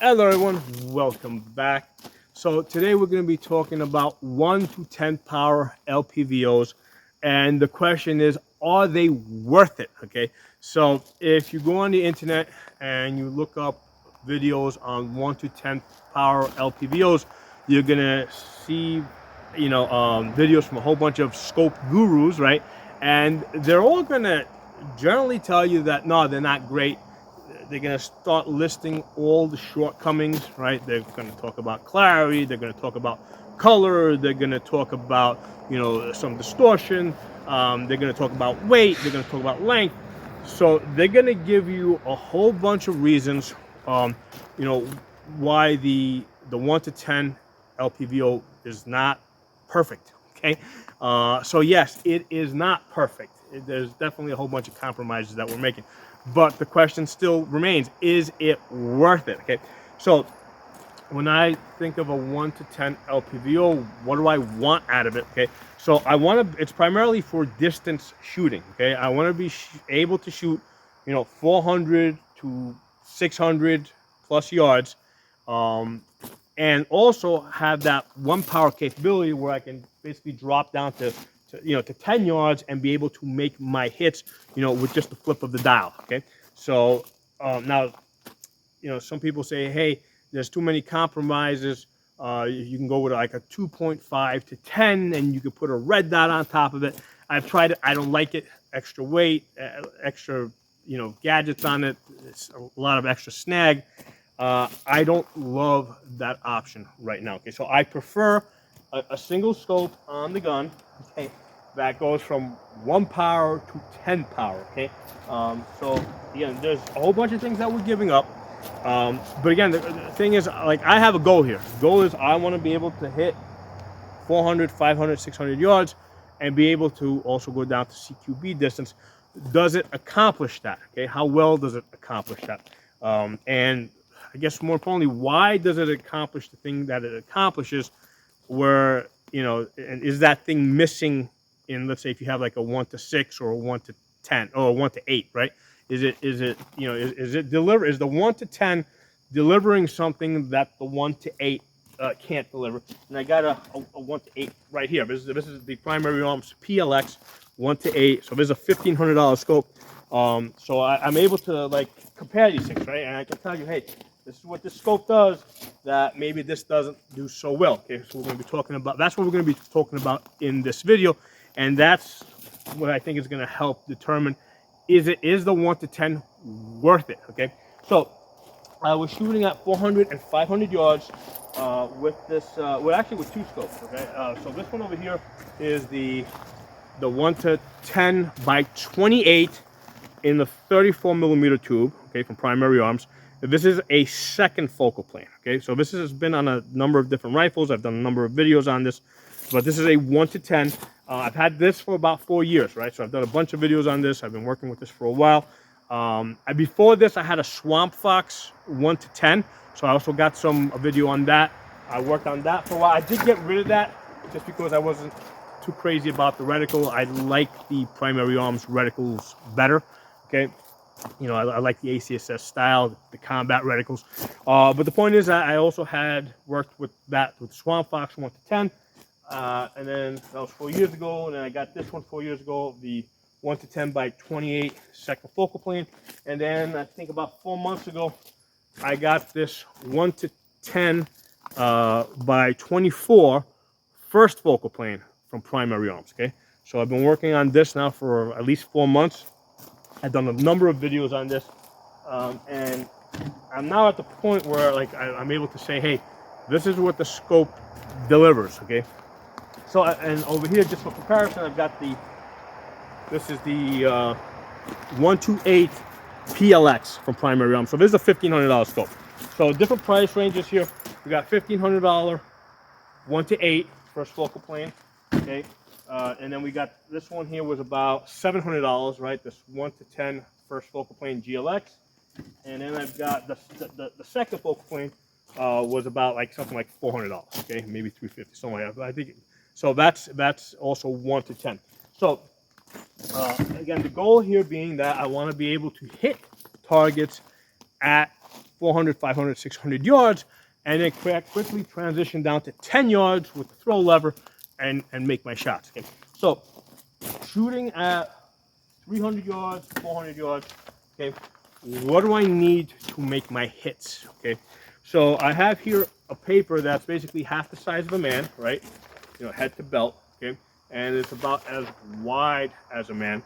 Hello everyone, welcome back. So today we're going to be talking about 1 to 10 power LPVOs, and the question is, are they worth it? Okay, so if you go on the internet and you look up videos on 1 to 10 power LPVOs, you're going to see videos from a whole bunch of scope gurus, right? And they're all going to generally tell you that no, they're not great. They're going to start listing all the shortcomings, right? They're going to talk about clarity. They're going to talk about color. They're going to talk about, some distortion. They're going to talk about weight. They're going to talk about length. So they're going to give you a whole bunch of reasons, why the 1 to 10 LPVO is not perfect. Okay, so yes, it is not perfect. There's definitely a whole bunch of compromises that we're making, but the question still remains: is it worth it? Okay, so when I think of a 1 to 10 LPVO, what do I want out of it? Okay, so I want to. It's primarily for distance shooting. Okay, I want to be able to shoot, 400 to 600 plus yards. And also have that one power capability where I can basically drop down to 10 yards and be able to make my hits, with just the flip of the dial. Okay, so now, some people say, hey, there's too many compromises. You can go with like a 2.5 to 10, and you can put a red dot on top of it. I've tried it. I don't like it. Extra weight, extra, gadgets on it. It's a lot of extra snag. I don't love that option right now. Okay, so I prefer a single scope on the gun. Okay, that goes from 1 power to 10 power. Okay, so again, there's a whole bunch of things that we're giving up. But again, the thing is, like, I have a goal here. The goal is I want to be able to hit 400, 500, 600 yards and be able to also go down to CQB distance. Does it accomplish that? Okay, how well does it accomplish that? And I guess more importantly, why does it accomplish the thing that it accomplishes? Where, and is that thing missing in, let's say, if you have like a 1 to 6 or a 1 to 10 or a 1 to 8, right? Is it is the 1 to 10 delivering something that the 1 to 8 can't deliver? And I got a 1 to 8 right here. This is the Primary Arms PLX 1 to 8. So this is a $1,500 scope. So I'm able to like compare these things, right? And I can tell you, hey, this is what this scope does that maybe this doesn't do so well. Okay, so we're going to be talking about, that's what we're going to be talking about in this video, and that's what I think is going to help determine is the 1 to 10 worth it. Okay, so I was shooting at 400 and 500 yards with this, actually with 2 scopes. Okay, so this one over here is the 1 to 10 by 28 in the 34 millimeter tube. Okay, from Primary Arms. This is a second focal plane. Okay, so this has been on a number of different rifles. I've done a number of videos on this, but this is a 1 to 10. I've had this for about 4 years, right? So I've done a bunch of videos on this. I've been working with this for a while. Before this, I had a Swamp Fox 1 to 10. So I also got a video on that. I worked on that for a while. I did get rid of that just because I wasn't too crazy about the reticle. I like the Primary Arms reticles better. Okay. I like the ACSS style, the combat reticles. But the point is, I also had worked with Swamp Fox 1 to 10. And then that was 4 years ago. And then I got this one 4 years ago, the 1 to 10 by 28 second focal plane. And then I think about 4 months ago, I got this 1 to 10 by 24 first focal plane from Primary Arms. Okay. So I've been working on this now for at least 4 months. I've done a number of videos on this, and I'm now at the point where I'm able to say, hey, this is what the scope delivers. Okay, so and over here, just for comparison, I've got this is the 1 to 8 PLX from Primary Arms. So this is a $1,500 scope. So different price ranges here. We got $1,500 1 to 8 first focal plane. Okay. And then we got this one here was about $700, right? This 1 to 10 first focal plane GLX. And then I've got the second focal plane was about something like $400, okay? Maybe $350, something like that. But I think, so that's also 1 to 10. So again, the goal here being that I want to be able to hit targets at 400, 500, 600 yards, and then quickly transition down to 10 yards with the throw lever and make my shots. Okay, so shooting at 300 yards, 400 yards. Okay, what do I need to make my hits? Okay, so I have here a paper that's basically half the size of a man, right? You know, head to belt. Okay, and it's about as wide as a man.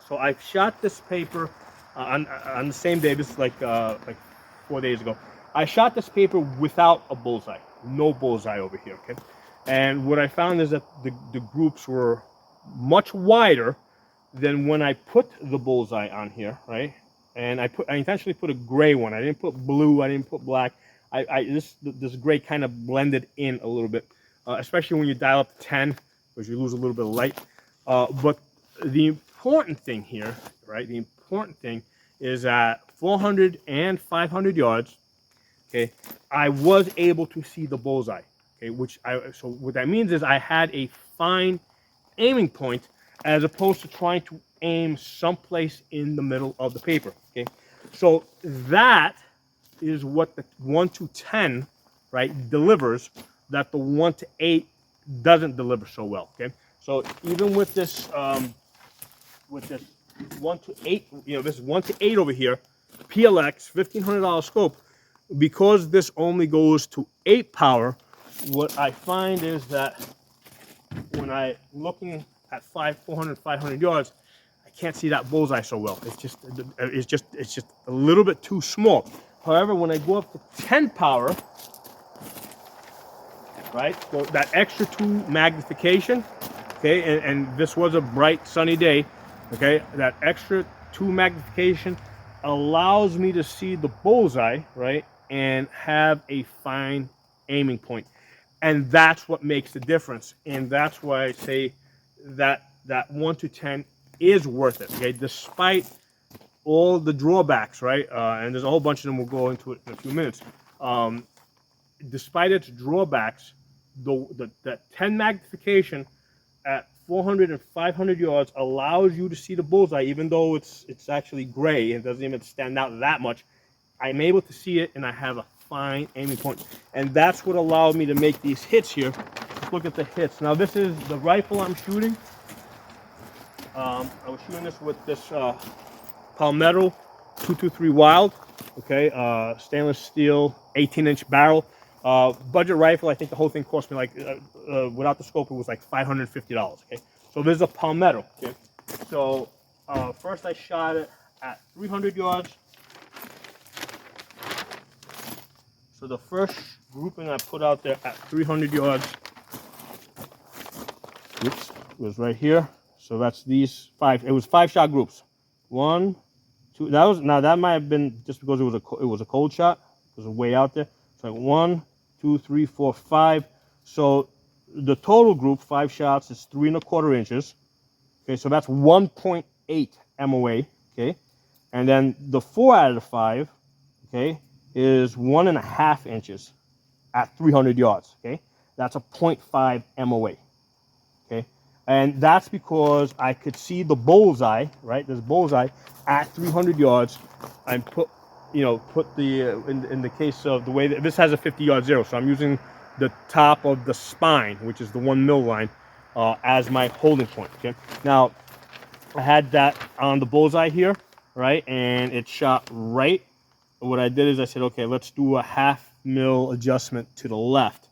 So I shot this paper on the same day. This is like 4 days ago. I shot this paper without a bullseye, no bullseye over here. Okay, and what I found is that the groups were much wider than when I put the bullseye on here, right? And I intentionally put a gray one. I didn't put blue. I didn't put black. This gray kind of blended in a little bit, especially when you dial up to 10, because you lose a little bit of light. But the important thing here, right? The important thing is that 400 and 500 yards, okay, I was able to see the bullseye. Okay, so what that means is I had a fine aiming point as opposed to trying to aim someplace in the middle of the paper. Okay, so that is what the 1 to 10, right, delivers, that the 1 to 8 doesn't deliver so well. Okay, so even with this 1 to 8, you know, this 1 to 8 over here, PLX $1,500 scope, because this only goes to 8 power. What I find is that when I looking at 400, 500 yards, I can't see that bullseye so well. It's just a little bit too small. However, when I go up to 10 power, right, so that extra 2 magnification, okay, and this was a bright sunny day, okay, that extra 2 magnification allows me to see the bullseye, right, and have a fine aiming point. And that's what makes the difference. And that's why I say that 1 to 10 is worth it, okay, despite all the drawbacks, right? And there's a whole bunch of them. We'll go into it in a few minutes. Despite its drawbacks, that 10 magnification at 400 and 500 yards allows you to see the bullseye, even though it's actually gray and doesn't even stand out that much. I'm able to see it, and I have a fine aiming point, and that's what allowed me to make these hits here. Let's look at the hits. Now, this is the rifle I'm shooting. I was shooting this with this Palmetto 223 Wild, okay, stainless steel 18-inch barrel. Budget rifle. I think the whole thing cost me like, without the scope, it was like $550. Okay, so this is a Palmetto. Okay, so first I shot it at 300 yards. So the first grouping I put out there at 300 yards, oops, was right here. So that's these 5. It was 5-shot groups. 1, 2. That might have been just because it was a cold shot. It was way out there. So like 1, 2, 3, 4, 5. So the total group, 5 shots, is 3 1/4 inches. Okay, so that's 1.8 MOA. Okay, and then the 4 out of the 5, okay, is 1.5 inches at 300 yards. Okay, that's a 0.5 MOA. Okay, and that's because I could see the bullseye, right? This bullseye at 300 yards. I put the in the case of the way that this has a 50-yard zero, so I'm using the top of the spine, which is the 1 mil line, as my holding point. Okay, now I had that on the bullseye here, right, and it shot right. What I did is I said, okay, let's do a 1/2 mil adjustment to the left,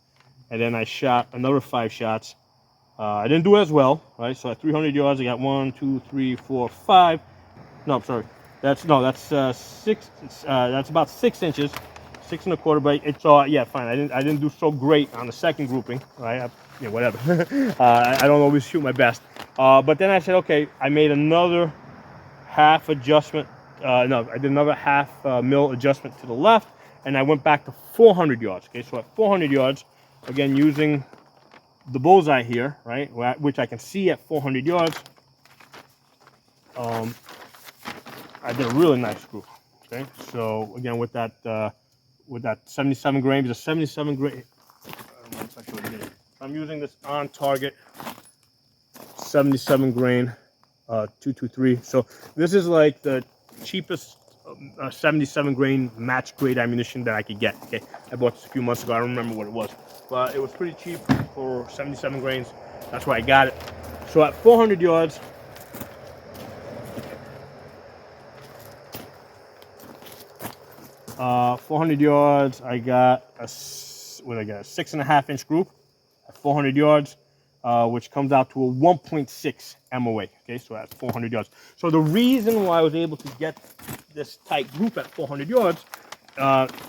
and then I shot another 5 shots. I didn't do it as well, right? So at 300 yards, I got 1, 2, 3, 4, 5. No, I'm sorry. That's 6. That's about 6 inches, 6 1/4. But it's yeah, fine. I didn't do so great on the second grouping, right? Whatever. I don't always shoot my best. But then I said, okay, I made another 1/2 adjustment. No, I did another 1/2 mil adjustment to the left, and I went back to 400 yards. Okay, so at 400 yards, again using the bullseye here, right, which I can see at 400 yards. I did a really nice group. Okay, so again with that 77 grain, it's a 77 grain. I'm using this on target 77 grain 223. So this is like the cheapest a 77 grain match grade ammunition that I could get. Okay, I bought this a few months ago. I don't remember what it was, but it was pretty cheap for 77 grains. That's why I got it. So at 400 yards, 400 yards, I got a 6.5 inch group at 400 yards, which comes out to a 1.6 MOA. Okay, so at 400 yards. So the reason why I was able to get this tight group at 400 yards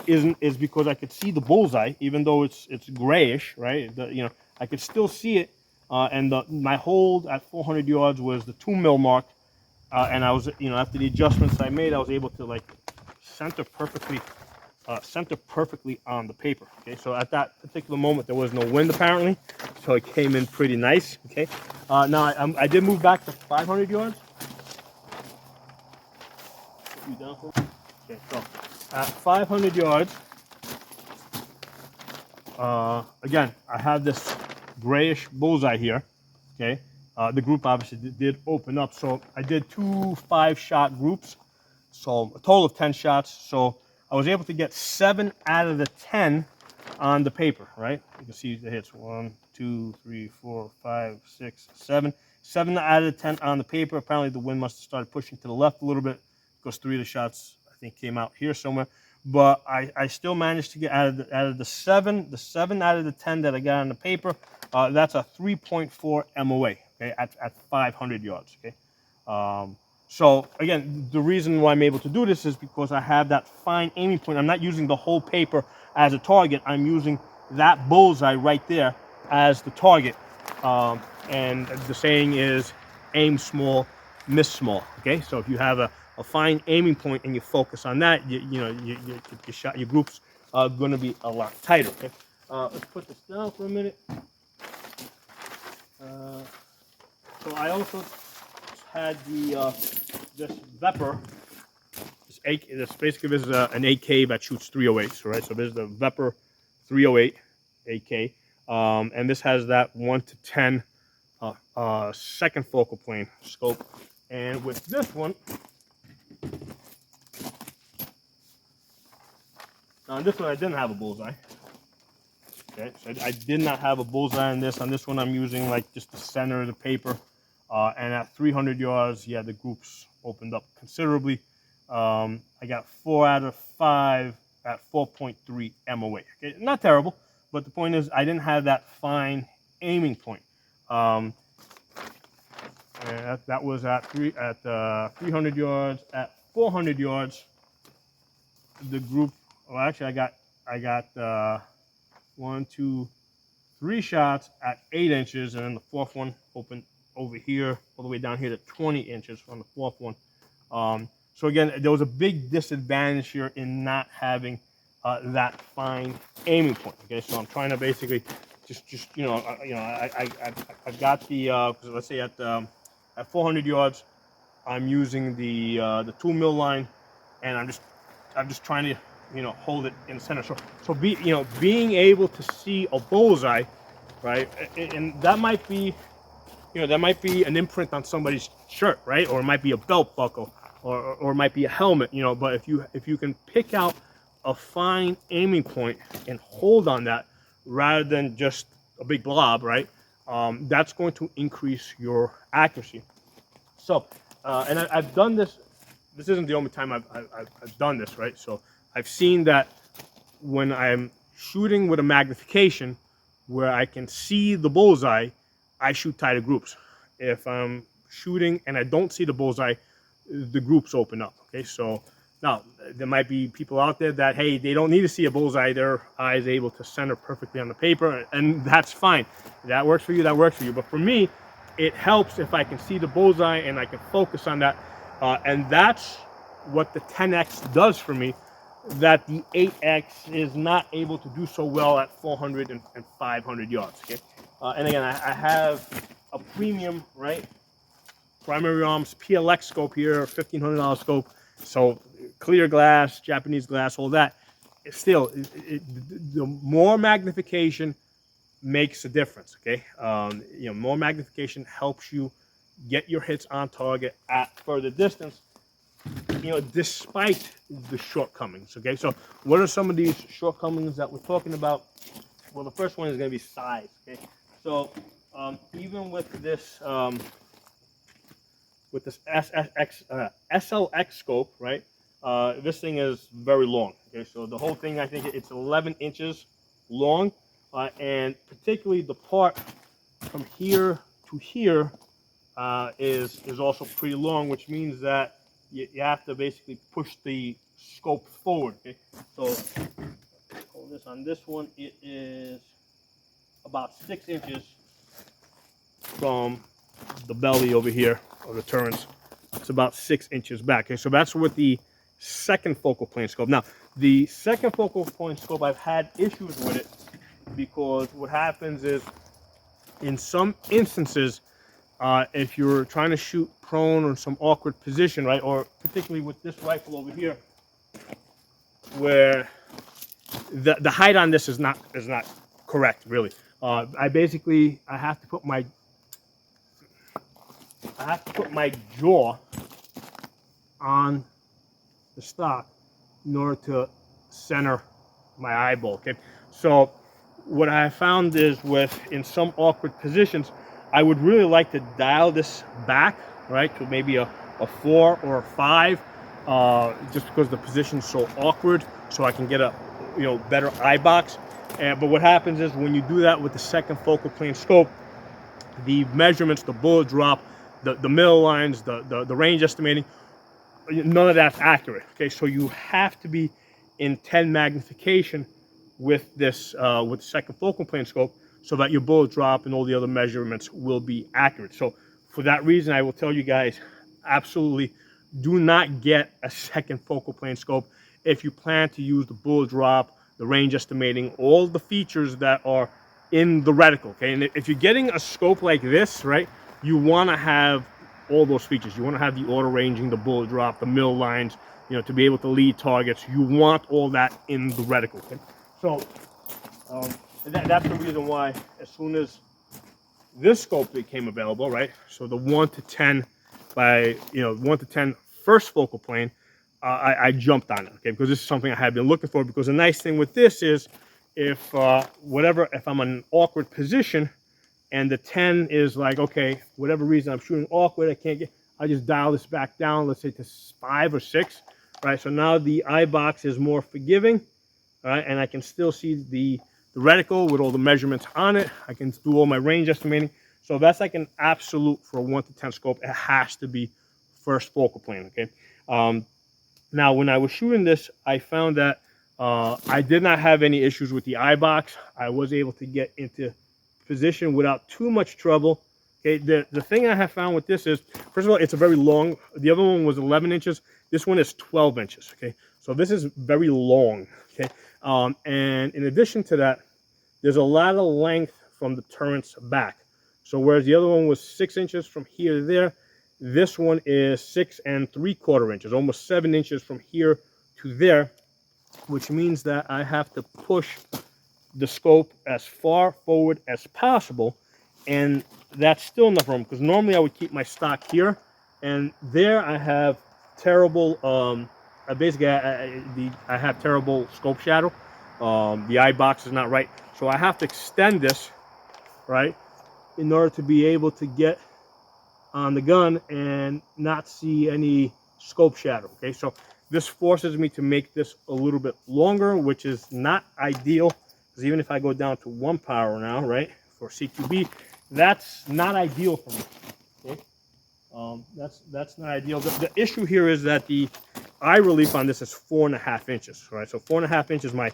is because I could see the bullseye, even though it's grayish, right? I could still see it, and my hold at 400 yards was the 2 mil mark, and I was, after the adjustments I made, I was able to like center perfectly on the paper. Okay, so at that particular moment there was no wind apparently, so it came in pretty nice. Okay, now I did move back to 500 yards. Okay, so at 500 yards, again I have this grayish bullseye here. Okay, the group obviously did open up, so I did 2 5-shot groups, so a total of 10 shots. So I was able to get 7 out of the 10 on the paper, right? You can see the hits: 1, 2, 3, 4, 5, 6, 7. 7 out of the 10 on the paper. Apparently the wind must have started pushing to the left a little bit, because 3 of the shots I think came out here somewhere. But I still managed to get out of the 7 out of the 10 that I got on the paper. That's a 3.4 MOA. Okay, at 500 yards. Okay. So again, the reason why I'm able to do this is because I have that fine aiming point. I'm not using the whole paper as a target. I'm using that bullseye right there as the target. And the saying is, aim small, miss small. Okay, so if you have a fine aiming point and you focus on that, your groups are going to be a lot tighter. Okay, let's put this down for a minute. So I also had this Vepr. This basically is an AK that shoots 308s, right? So this is the Vepr 308 AK, and this has that 1 to 10 second focal plane scope. And with this one, now on this one I didn't have a bullseye. Okay, so I did not have a bullseye on this. On this one, I'm using like just the center of the paper. And at 300 yards, yeah, the groups opened up considerably. I got 4 out of 5 at 4.3 MOA. Okay, not terrible, but the point is I didn't have that fine aiming point. And that was at 300 yards. At 400 yards, the group. Well, actually, I got 1, 2, 3 shots at 8 inches, and then the fourth one opened over here, all the way down here to 20 inches on the fourth one. So again, there was a big disadvantage here in not having that fine aiming point. Okay, so I'm trying to basically just I've got the let's say at 400 yards, I'm using the 2 mil line, and I'm just trying to hold it in the center. So being able to see a bullseye, right, and that might be an imprint on somebody's shirt, right, or it might be a belt buckle, or it might be a helmet, But if you can pick out a fine aiming point and hold on that rather than just a big blob, right, that's going to increase your accuracy. So, and I've done this. This isn't the only time I've done this, right? So I've seen that when I'm shooting with a magnification where I can see the bullseye, I shoot tighter groups. If I'm shooting and I don't see the bullseye, the groups open up. Okay, so now there might be people out there that, hey, they don't need to see a bullseye. Their eye is able to center perfectly on the paper, and that's fine. That works for you. That works for you. But for me, it helps if I can see the bullseye and I can focus on that. And that's what the 10X does for me, that the 8X is not able to do so well at 400 and 500 yards. Okay, and again, I have a premium, right, primary arms PLX scope here, $1,500 scope. So clear glass, Japanese glass, all that. Still, the more magnification makes a difference. Okay, more magnification helps you get your hits on target at further distance. despite the shortcomings. Okay, so what are some of these shortcomings that we're talking about? Well, the first one is going to be size. Okay, so even with this SLX scope, right? This thing is very long. Okay, so the whole thing, I think it's 11 inches long, and particularly the part from here to here is also pretty long, which means that you have to basically push the scope forward. Okay, so hold this on this one. It is about 6 inches from the belly over here of the turrets. It's about 6 inches back. Okay, so that's with the second focal plane scope. Now, the second focal point scope, I've had issues with it because what happens is, in some instances, if you're trying to shoot prone or in some awkward position, right, or particularly with this rifle over here, where the height on this is not correct, really. I have to put my jaw on the stock in order to center my eyeball. Okay, so what I found is in some awkward positions, I would really like to dial this back, right, to maybe a 4 or a 5, just because the position's so awkward, so I can get a better eye box. But what happens is when you do that with the second focal plane scope, the measurements, the bullet drop, the mill lines, the range estimating, none of that's accurate. Okay, so you have to be in 10 magnification with this with the second focal plane scope, so that your bullet drop and all the other measurements will be accurate. So for that reason, I will tell you guys, absolutely do not get a second focal plane scope if you plan to use the bullet drop, the range estimating, all the features that are in the reticle. Okay, and if you're getting a scope like this, right, you want to have all those features. You want to have the auto ranging, the bullet drop, the mill lines, to be able to lead targets. You want all that in the reticle. Okay? So that's the reason why, as soon as this scope became available, right, so the 1 to 10 by 1 to 10 first focal plane, I jumped on it. Okay, because this is something I had been looking for. Because the nice thing with this is, if I'm in an awkward position and the 10 is like, okay, whatever reason I'm shooting awkward, I can't get, I just dial this back down, let's say to 5 or 6, right? So now the eye box is more forgiving, right? And I can still see the reticle with all the measurements on it. I can do all my range estimating. So that's like an absolute for a 1 to 10 scope. It has to be first focal plane, okay? Now, when I was shooting this, I found that I did not have any issues with the eye box. I was able to get into position without too much trouble. Okay, the thing I have found with this is, first of all, it's a very long, the other one was 11 inches. This one is 12 inches, okay? So this is very long, okay? And in addition to that, there's a lot of length from the turret's back. So whereas the other one was 6 inches from here to there, this one is 6 3/4 inches, almost 7 inches from here to there, which means that I have to push the scope as far forward as possible, and that's still enough room, because normally I would keep my stock here, and there I have terrible I have terrible scope shadow. The eye box is not right, so I have to extend this, right, in order to be able to get on the gun and not see any scope shadow. Okay, so this forces me to make this a little bit longer, which is not ideal, because even if I go down to 1 power now, right, for CQB, that's not ideal for me. Okay, that's not ideal. The issue here is that the eye relief on this is 4.5 inches, right? So 4.5 inches, my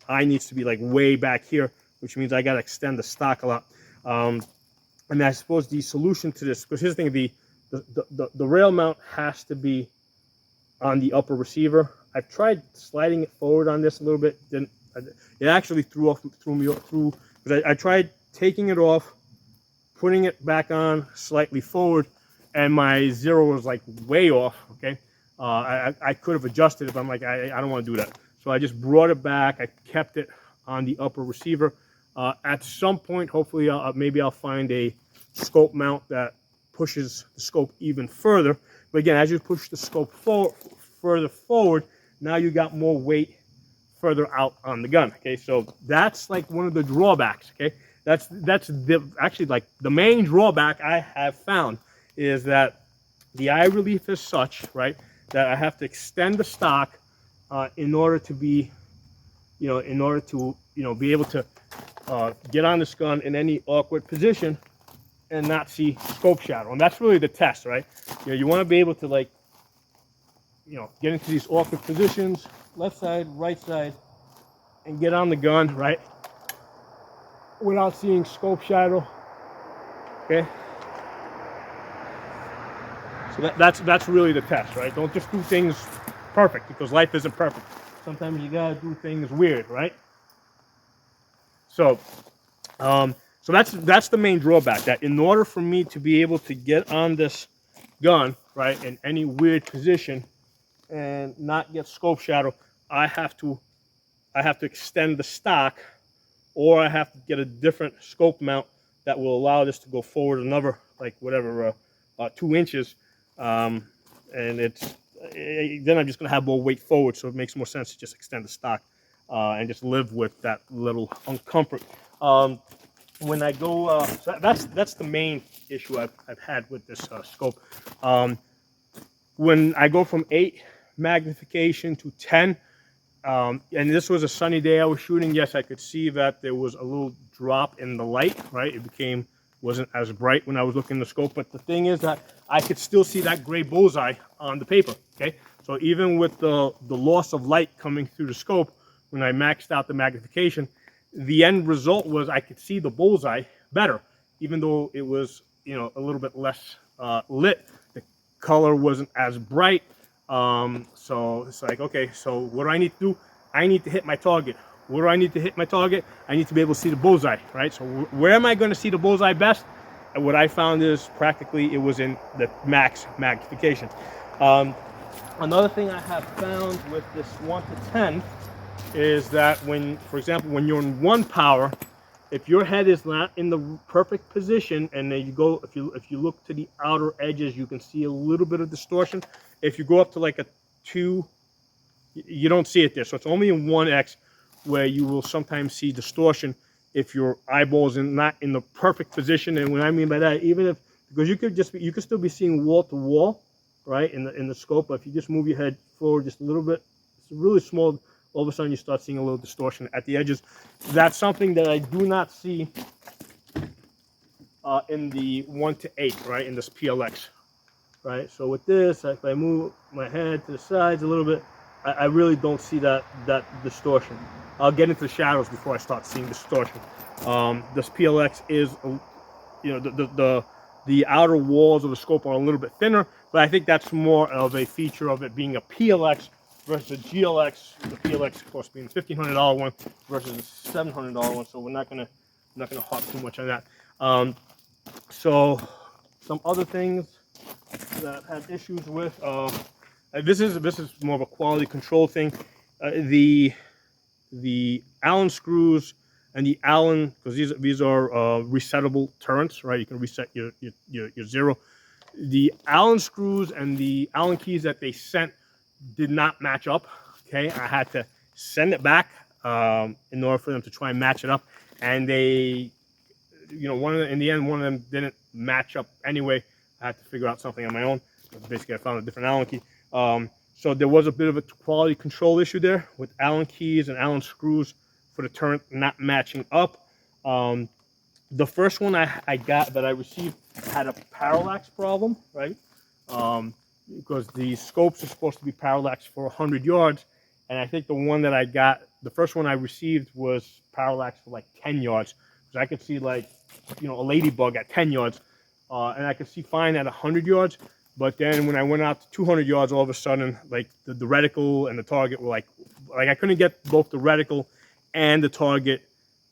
eye needs to be like way back here, which means I got to extend the stock a lot. And I suppose the solution to this, because here's the thing, the rail mount has to be on the upper receiver. I've tried sliding it forward on this a little bit. It actually threw me through, because I tried taking it off, putting it back on slightly forward, and my zero was like way off. Okay, I could have adjusted it, but I'm like, I don't want to do that. So I just brought it back. I kept it on the upper receiver. At some point, hopefully, maybe I'll find a scope mount that pushes the scope even further, But again, as you push the scope further forward, now you got more weight further out on the gun. Okay, so that's like one of the drawbacks. Okay, that's actually like the main drawback I have found is that the eye relief is such, right, that I have to extend the stock in order to be, be able to get on this gun in any awkward position and not see scope shadow. And that's really the test, right? You want to be able to, like, get into these awkward positions, left side, right side, and get on the gun, right, without seeing scope shadow. Okay. So that's really the test, right? Don't just do things perfect, because life isn't perfect. Sometimes you gotta do things weird, right? So, so that's the main drawback. That in order for me to be able to get on this gun, right, in any weird position and not get scope shadow, I have to extend the stock, or I have to get a different scope mount that will allow this to go forward another, like, whatever, 2 inches. And then I'm just going to have more weight forward, so it makes more sense to just extend the stock and just live with that little uncomfort. When I go, so that's the main issue I've had with this scope. When I go from 8 magnification to 10, and this was a sunny day I was shooting, yes, I could see that there was a little drop in the light, right? It wasn't as bright when I was looking at the scope, but the thing is that I could still see that gray bullseye on the paper, okay? So even with the loss of light coming through the scope, when I maxed out the magnification, the end result was I could see the bullseye better, even though it was, a little bit less lit. The color wasn't as bright. So it's like, okay, so what do I need to do? I need to hit my target. Where do I need to hit my target? I need to be able to see the bullseye, right? So where am I going to see the bullseye best? And what I found is practically it was in the max magnification. Another thing I have found with this 1 to 10 is that for example, when you're in 1 power, if your head is not in the perfect position, and then you go, if you look to the outer edges, you can see a little bit of distortion. If you go up to like a 2, you don't see it there. So it's only in 1X where you will sometimes see distortion if your eyeballs are not in the perfect position. And what I mean by that, because you could still be seeing wall to wall, right, in the scope. But if you just move your head forward just a little bit, it's really small. All of a sudden you start seeing a little distortion at the edges. That's something that I do not see in the 1 to 8, right, in this PLX, right? So with this, if I move my head to the sides a little bit, I really don't see that distortion. I'll get into the shadows before I start seeing distortion. This PLX is, the outer walls of the scope are a little bit thinner, but I think that's more of a feature of it being a PLX versus a GLX. The PLX, of course, being the $1,500 one versus the $700 one. So we're not gonna harp too much on that. So some other things that I've had issues with. This is more of a quality control thing. The Allen screws and the Allen, because these are resettable turrets, right? You can reset your zero. The Allen screws and the Allen keys that they sent did not match up. Okay, I had to send it back in order for them to try and match it up, and they, in the end, one of them didn't match up anyway. I had to figure out something on my own. Basically, I found a different Allen key. So there was a bit of a quality control issue there with Allen keys and Allen screws for the turret not matching up. The first one I got that I received had a parallax problem, right? Because the scopes are supposed to be parallax for 100 yards, and I think the one that I got, the first one I received, was parallax for like 10 yards. Because I could see like, a ladybug at 10 yards, and I could see fine at 100 yards. But then when I went out to 200 yards, all of a sudden, like the reticle and the target were like I couldn't get both the reticle and the target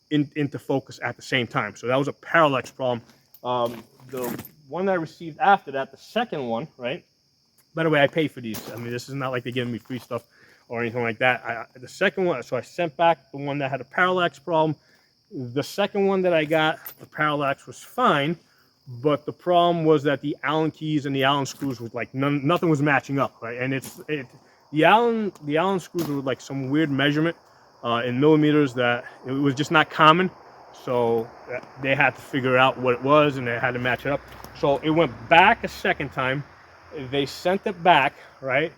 into focus at the same time. So that was a parallax problem. The one that I received after that, the second one, right? By the way, I paid for these. I mean, this is not like they're giving me free stuff or anything like that. The second one, so I sent back the one that had a parallax problem. The second one that I got, the parallax was fine, but the problem was that the Allen keys and the Allen screws was like nothing was matching up, right? And the Allen screws were like some weird measurement in millimeters that it was just not common. So they had to figure out what it was, and they had to match it up. So it went back a second time. They sent it back, right?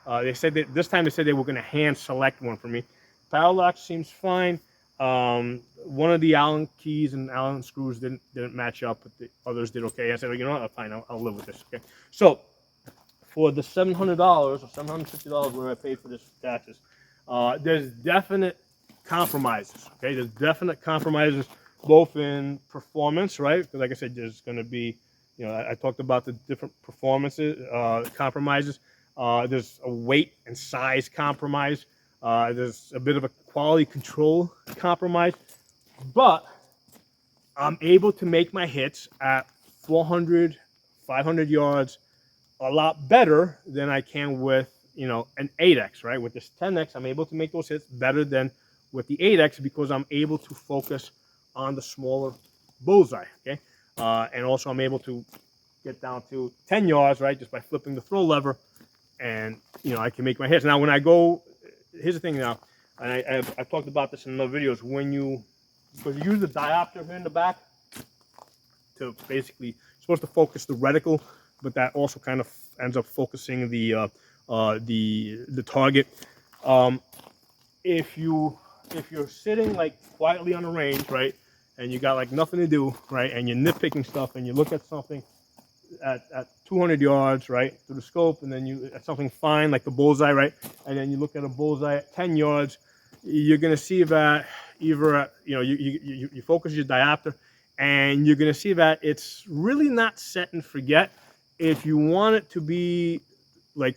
They said that this time they said they were going to hand select one for me. Parallax seems fine. One of the Allen keys and Allen screws didn't match up, but the others did okay. I said, well, you know what? Fine, I'll live with this. Okay. So for the $700 or $750 where I paid for this taxes, there's definite compromises. Okay, there's definite compromises both in performance, right? Because like I said, there's going to be, you know, I talked about the different performances, compromises. There's a weight and size compromise. There's a bit of a quality control compromise, but I'm able to make my hits at 400, 500 yards a lot better than I can with, you know, an 8X, right? With this 10X, I'm able to make those hits better than with the 8X because I'm able to focus on the smaller bullseye, okay? And also I'm able to get down to 10 yards, right, just by flipping the throw lever, and, you know, I can make my hits. Now, when I go, here's the thing now, and I've talked about this in other videos, when you use the diopter here in the back to basically, you're supposed to focus the reticle, but that also kind of ends up focusing the target. If you're sitting like quietly on the range, right, and you got like nothing to do, right, and you're nitpicking stuff, and you look at something at 200 yards, right, through the scope, and then you at something fine like the bullseye, right, and then you look at a bullseye at 10 yards, you're gonna see that either at, you know, you focus your diopter, and you're gonna see that it's really not set and forget. If you want it to be like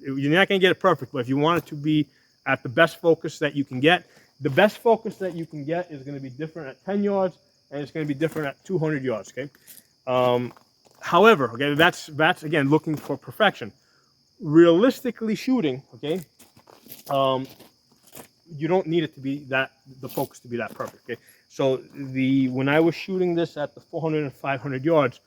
you're not gonna get it perfect, but if you want it to be at the best focus that you can get, the best focus that you can get is going to be different at 10 yards, and it's going to be different at 200 yards. Okay. However, okay, that's again looking for perfection. Realistically shooting, okay, you don't need it to be the focus to be that perfect. Okay. So when I was shooting this at the 400 and 500 yards,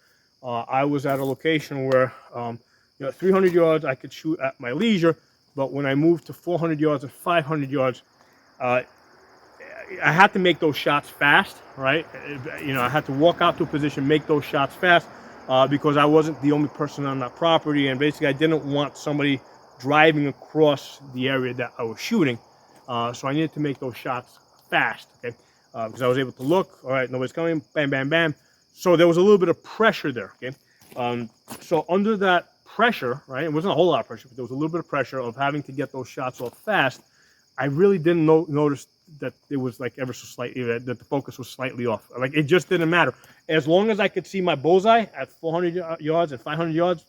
I was at a location where you know, 300 yards I could shoot at my leisure, but when I moved to 400 yards and 500 yards, I had to make those shots fast, right? You know, I had to walk out to a position, make those shots fast, because I wasn't the only person on that property, and basically I didn't want somebody driving across the area that I was shooting. So I needed to make those shots fast, okay? Because I was able to look, all right, nobody's coming, bam, bam, bam. So there was a little bit of pressure there, okay? So under that pressure, right, it wasn't a whole lot of pressure, but there was a little bit of pressure of having to get those shots off fast. I really didn't notice that it was like ever so slightly, that the focus was slightly off. Like, it just didn't matter. As long as I could see my bullseye at 400 yards and 500 yards,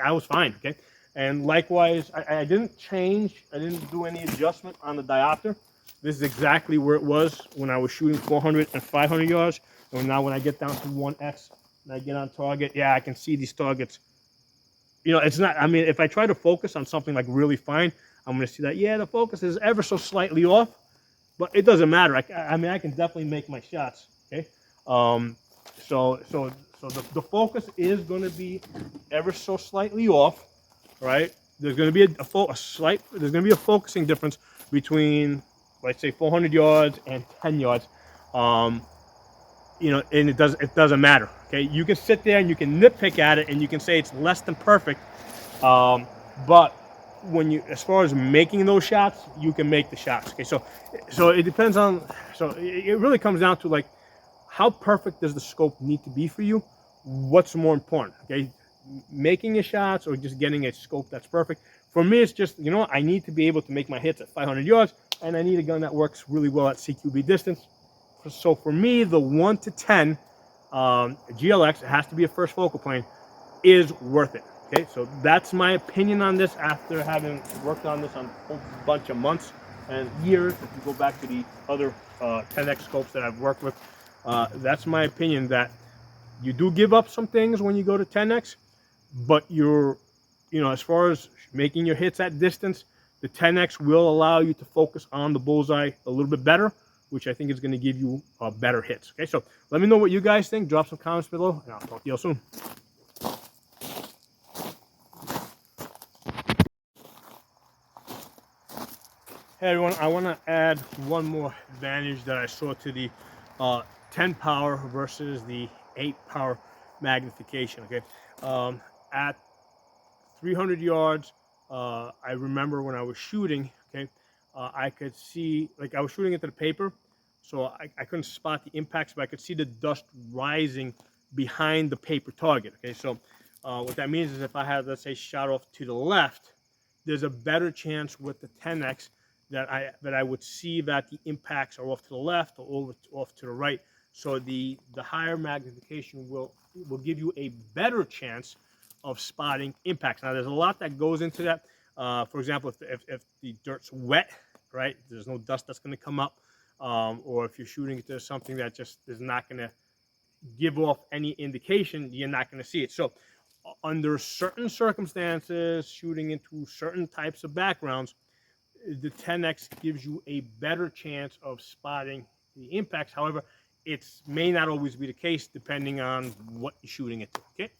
I was fine, okay? And likewise, I didn't change, I didn't do any adjustment on the diopter. This is exactly where it was when I was shooting 400 and 500 yards. And now when I get down to 1X and I get on target, yeah, I can see these targets. You know, it's not, I mean, if I try to focus on something like really fine, I'm going to see that, yeah, the focus is ever so slightly off, but it doesn't matter. I mean, I can definitely make my shots, okay? So the focus is going to be ever so slightly off, right? There's going to be there's going to be a focusing difference between, let's say, 400 yards and 10 yards. You know, and it doesn't matter, okay? You can sit there and you can nitpick at it and you can say it's less than perfect, but as far as making those shots, you can make the shots, okay? So it depends on, so it really comes down to, like, how perfect does the scope need to be for you? What's more important, okay? Making your shots or just getting a scope that's perfect? For me, it's just, you know what, I need to be able to make my hits at 500 yards, and I need a gun that works really well at CQB distance. So for me, the 1 to 10 GLX, it has to be a first focal plane, is worth it. Okay, so that's my opinion on this after having worked on this on a whole bunch of months and years. If you go back to the other 10X scopes that I've worked with, that's my opinion, that you do give up some things when you go to 10X, but you know, as far as making your hits at distance, the 10X will allow you to focus on the bullseye a little bit better. which I think is going to give you better hits. Okay, so let me know what you guys think. Drop some comments below, and I'll talk to you all soon. Hey everyone, I want to add one more advantage that I saw to the 10 power versus the 8 power magnification. Okay, at 300 yards, I remember when I was shooting, okay, I could see, like I was shooting into the paper, so I couldn't spot the impacts, but I could see the dust rising behind the paper target. Okay, so what that means is if I had, let's say, shot off to the left, there's a better chance with the 10x that I would see that the impacts are off to the left or off to the right. So the higher magnification will give you a better chance of spotting impacts. Now, there's a lot that goes into that. For example, if the dirt's wet, right, there's no dust that's going to come up, or if you're shooting into something that just is not going to give off any indication, you're not going to see it. So under certain circumstances, shooting into certain types of backgrounds, the 10x gives you a better chance of spotting the impacts. However, it may not always be the case depending on what you're shooting it to. Okay.